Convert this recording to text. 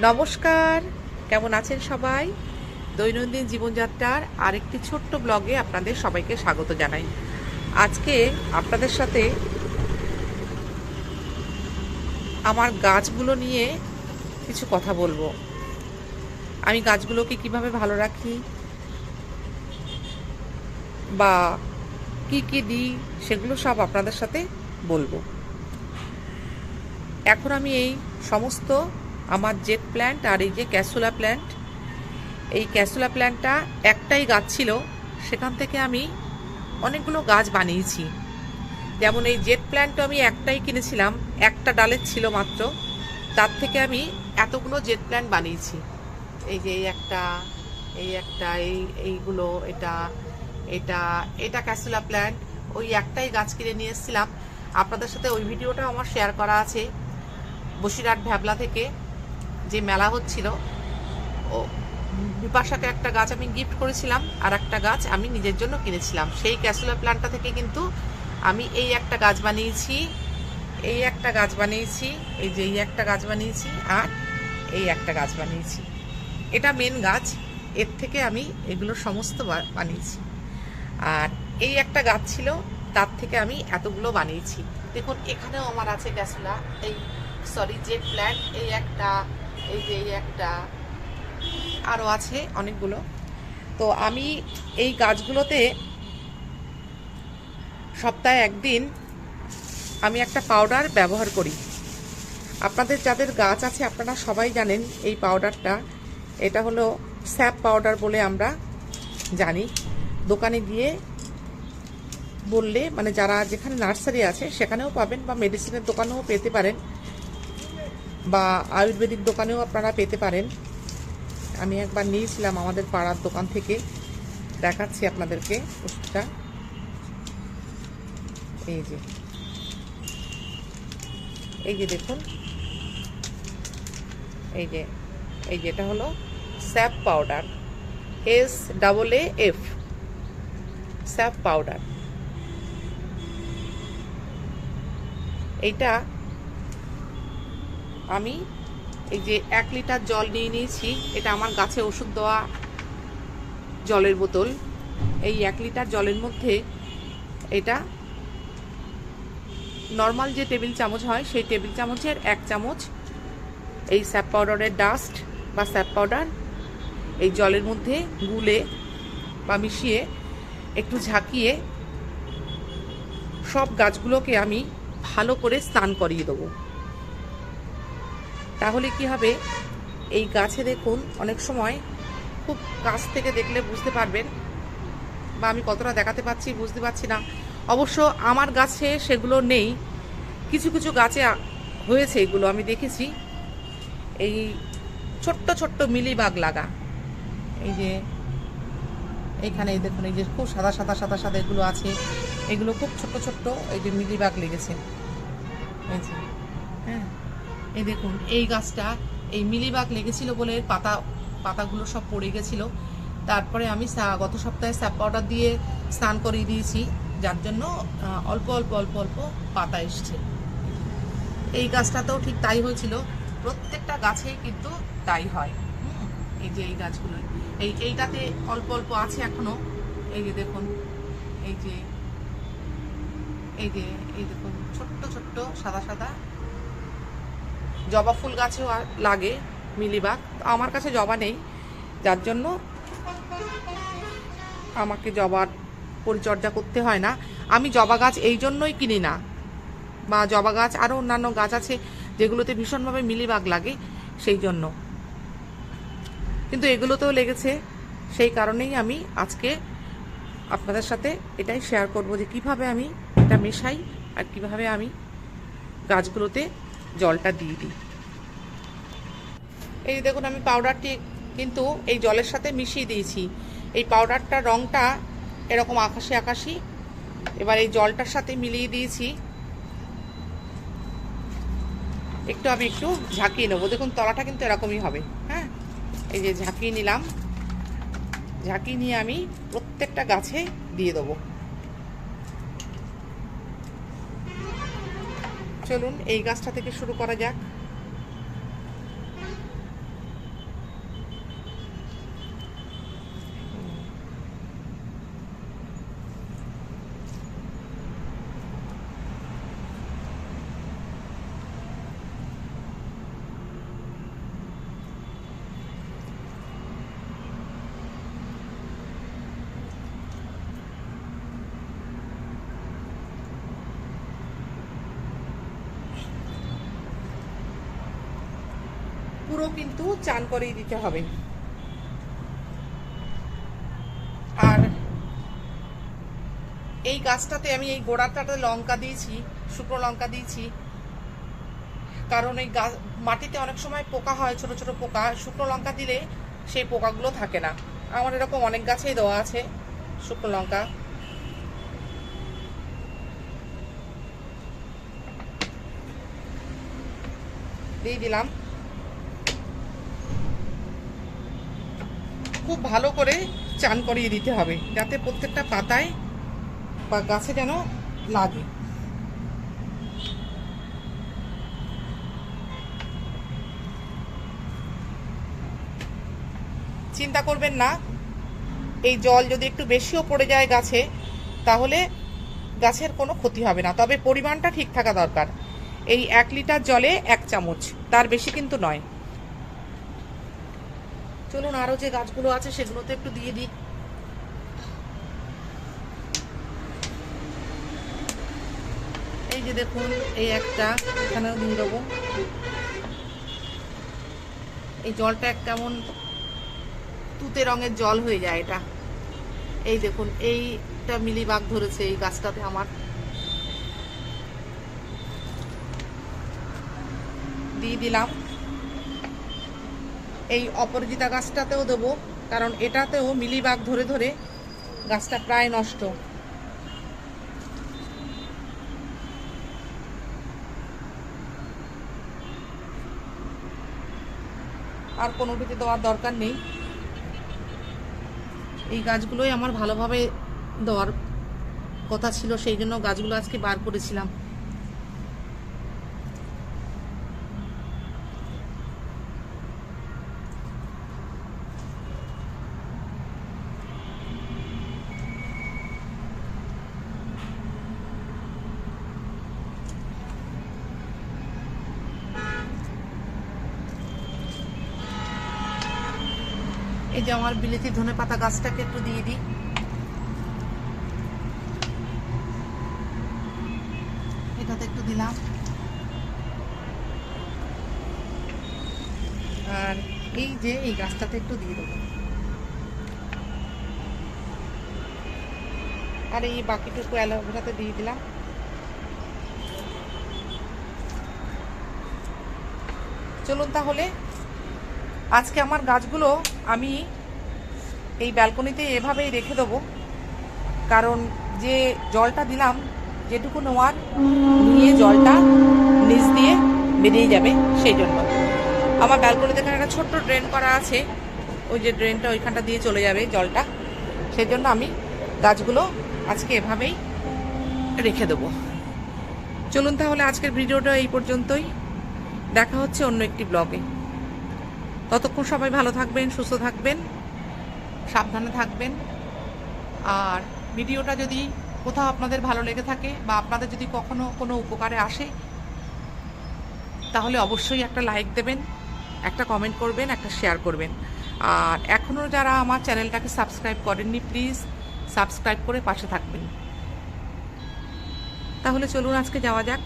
নমস্কার, কেমন আছেন সবাই? দৈনন্দিন জীবনযাত্রার আরেকটি ছোট্ট ব্লগে আপনাদের সবাইকে স্বাগত জানাই। আজকে আপনাদের সাথে আমার গাছগুলো নিয়ে কিছু কথা বলবো। আমি গাছগুলোকে কিভাবে ভালো রাখি বা কি কি দিই সেগুলো সব আপনাদের সাথে বলবো। এখন আমি এই সমস্ত আমার জেট প্ল্যান্ট আর এই যে ক্যাসুলা প্ল্যান্ট, এই ক্যাসুলা প্ল্যান্টটা একটাই গাছ ছিল, সেখান থেকে আমি অনেকগুলো গাছ বানিয়েছি। যেমন এই জেট প্ল্যান্টটা আমি একটাই কিনেছিলাম, একটা ডালের ছিল মাত্র, তার থেকে আমি এতগুলো জেট প্ল্যান্ট বানিয়েছি। এই যে এইগুলো, এটা এটা এটা ক্যাসুলা প্ল্যান্ট। ওই একটাই গাছ কিনে নিয়ে এসেছিলাম, আপনাদের সাথে ওই ভিডিওটা আমার শেয়ার করা আছে। বসিরহাট ভ্যাবলা থেকে যে মেলা হচ্ছিল, ও বিপাশাকে একটা গাছ আমি গিফট করেছিলাম, আর একটা গাছ আমি নিজের জন্য কিনেছিলাম। সেই ক্যাসুলা প্ল্যান্টটা থেকে কিন্তু আমি এই একটা গাছ বানিয়েছি, এই একটা গাছ বানিয়েছি, এই যে এই একটা গাছ বানিয়েছি, আর এই একটা গাছ বানিয়েছি। এটা মেন গাছ, এর থেকে আমি এগুলো সমস্ত বানিয়েছি। আর এই একটা গাছ ছিল, তার থেকে আমি এতগুলো বানিয়েছি। দেখুন এখানেও আমার আছে ক্যাসুলা, জেট প্ল্যান্ট, এই একটা, এই যে এই একটা, আরও আছে অনেকগুলো। তো আমি এই গাছগুলোতে সপ্তাহে একদিন আমি একটা পাউডার ব্যবহার করি। আপনাদের যাদের গাছ আছে আপনারা সবাই জানেন এই পাউডারটা। এটা হলো স্যাপ পাউডার বলে আমরা জানি। দোকানে গিয়ে বললে, মানে যারা যেখানে নার্সারি আছে সেখানেও পাবেন, বা মেডিসিনের দোকানেও পেতে পারেন, বা আয়ুর্বেদিক দোকানেও আপনারা পেতে পারেন। আমি একবার নিয়েছিলাম আমাদের পাড়ার দোকান থেকে, দেখাচ্ছি আপনাদেরকে ওষুধটা। এই যে দেখুন, এই যে এটা হলো sap powder, SAAF sap powder. এইটা আমি এই যে 1 লিটার জল নিয়ে নিয়েছি, এটা আমার গাছে ওষুধ দেওয়া জলের বোতল। এই 1 লিটার জলের মধ্যে এটা নর্মাল যে টেবিল চামচ হয়, সেই টেবিল চামচের 1 চামচ এই স্যাপ পাউডারের ডাস্ট বা স্যাপ পাউডার এই জলের মধ্যে গুলে বা মিশিয়ে একটু ঝাঁকিয়ে সব গাছগুলোকে আমি ভালো করে স্নান করিয়ে দেবো। তাহলে কি হবে, এই গাছে দেখুন অনেক সময় খুব কাছ থেকে দেখলে বুঝতে পারবেন, বা আমি কতটা দেখাতে পাচ্ছি বুঝতে পারছি না। অবশ্য আমার গাছে সেগুলো নেই, কিছু কিছু গাছে হয়েছে, এগুলো আমি দেখেছি। এই ছোট্ট ছোট্ট মিলিবাগ লাগা, এই যে এইখানে দেখুন, এই যে খুব সাদা সাদা সাদা সাদা এগুলো আছে, এগুলো খুব ছোট্ট ছোট্ট, এই যে মিলিবাগ লেগেছে। হ্যাঁ, এই দেখুন এই গাছটা এই মিলিবাগ লেগেছিল বলে পাতাগুলো সব পড়ে গেছিল। তারপরে আমি গত সপ্তাহে স্যাপ পাউডার দিয়ে স্নান করিয়ে দিয়েছি, যার জন্য অল্প অল্প অল্প অল্প পাতা এসছে। এই গাছটাতেও ঠিক তাই হয়েছিল, প্রত্যেকটা গাছেই কিন্তু তাই হয়। এই যে এই গাছগুলো, এইটাতে অল্প অল্প আছে এখনো। এই যে দেখুন, এই যে এই দেখুন ছোট্ট ছোট্ট সাদা সাদা। জবা ফুল গাছেও লাগে মিলিবাগ, আমার কাছে জবা নেই, যার জন্য আমাকে জবার পরিচর্যা করতে হয় না। আমি জবা গাছ এই জন্যই কিনি না, বা জবা গাছ আরও অন্যান্য গাছ আছে যেগুলোতে ভীষণভাবে মিলিবাগ লাগে, সেই জন্য। কিন্তু এগুলোতেও লেগেছে, সেই কারণেই আমি আজকে আপনাদের সাথে এটাই শেয়ার করব যে কিভাবে আমি এটা মেশাই আর কিভাবে আমি গাছগুলোতে জলটা দিয়ে দিই। এই দেখুন আমি পাউডারটি কিন্তু এই জলের সাথে মিশিয়ে দিয়েছি। এই পাউডারটার রঙটা এরকম আকাশি আকাশি। এবার এই জলটার সাথে মিলিয়ে দিয়েছি, আমি একটু ঝাঁকিয়ে নেবো। দেখুন তলাটা কিন্তু এরকমই হবে। হ্যাঁ, এই যে ঝাঁকিয়ে নিলাম, ঝাঁকিয়ে নিয়ে আমি প্রত্যেকটা গাছে দিয়ে দেবো। চলুন এই গাছটা থেকে শুরু করা যাক। পুরো কিন্তু চান করেই দিতে হবে। আর এই গাছটাতে আমি এই গোড়াটাতে লঙ্কা দিয়েছি, শুকনো লঙ্কা দিয়েছি, কারণ এই গাছ মাটিতে অনেক সময় পোকা হয়, ছোট ছোট পোকা, শুকনো লঙ্কা দিলে সেই পোকাগুলো থাকে না। আমার এরকম অনেক গাছেই দেওয়া আছে শুকনো লঙ্কা। দিয়ে দিলাম। খুব ভালো করে চান করিয়ে দিতে হবে, যাতে প্রত্যেকটা পাতায় বা গাছে যেন লাগে। চিন্তা করবেন না, এই জল যদি একটু বেশিও পড়ে যায় গাছে, তাহলে গাছের কোনো ক্ষতি হবে না, তবে পরিমাণটা ঠিক থাকা দরকার। এই 1 লিটার জলে 1 চামচ, তার বেশি কিন্তু নয়। চলুন আরো যে গাছগুলো আছে সেগুলোতে একটু দিয়ে দিই। এই যে দেখুন, এই একটা, এখানেও দিয়ে দেবো। এই জলটা কেমন তুতে রঙের জল হয়ে যায় এটা। এই দেখুন, এইটা মিলিবাগ ধরেছে এই গাছটাতে আমার। দিয়ে দিলাম। এই অপরাজিতা গাছটাতেও দেবো, কারণ এটাতেও মিলিবাগ ধরে ধরে গাছটা প্রায় নষ্ট। আর কোনোটিতে দেওয়ার দরকার নেই। এই গাছগুলোই আমার ভালোভাবে দেওয়ার কথা ছিল, সেই জন্য গাছগুলো আজকে বার করেছিলাম। এই যে আমার বিলেতি ধনেপাতা গাছটাকে একটু দিয়ে দিই। এটাতে একটু দিলাম। আর এই যে এই গাছটাতে একটু দিয়ে দেবো। আর এই বাকিটুকু অ্যালোভেরাতে দিয়ে দিলাম। চলুন তাহলে আজকে আমার গাছগুলো আমি এই ব্যালকনিতে এভাবেই রেখে দেবো, কারণ যে জলটা দিলাম, যেটুকু নেওয়ার নিয়ে জলটা নিচ দিয়ে বেরিয়ে যাবে, সেই জন্য। আমার ব্যালকনিতে এখানে একটা ছোট্ট ড্রেন করা আছে, ওই যে ড্রেনটা ওইখানটা দিয়ে চলে যাবে জলটা, সেই জন্য আমি গাছগুলো আজকে এভাবেই রেখে দেবো। চলুন তাহলে আজকের ভিডিওটা এই পর্যন্তই, দেখা হচ্ছে অন্য একটি ব্লগে। ততক্ষণ সবাই ভালো থাকবেন, সুস্থ থাকবেন, সাবধানে থাকবেন। আর ভিডিওটা যদি কোথাও আপনাদের ভালো লেগে থাকে বা আপনাদের যদি কখনো কোনো উপকারে আসে, তাহলে অবশ্যই একটা লাইক দেবেন, একটা কমেন্ট করবেন, একটা শেয়ার করবেন। আর এখনও যারা আমার চ্যানেলটাকে সাবস্ক্রাইব করেননি, প্লিজ সাবস্ক্রাইব করে পাশে থাকবেন। তাহলে চলুন আজকে যাওয়া যাক।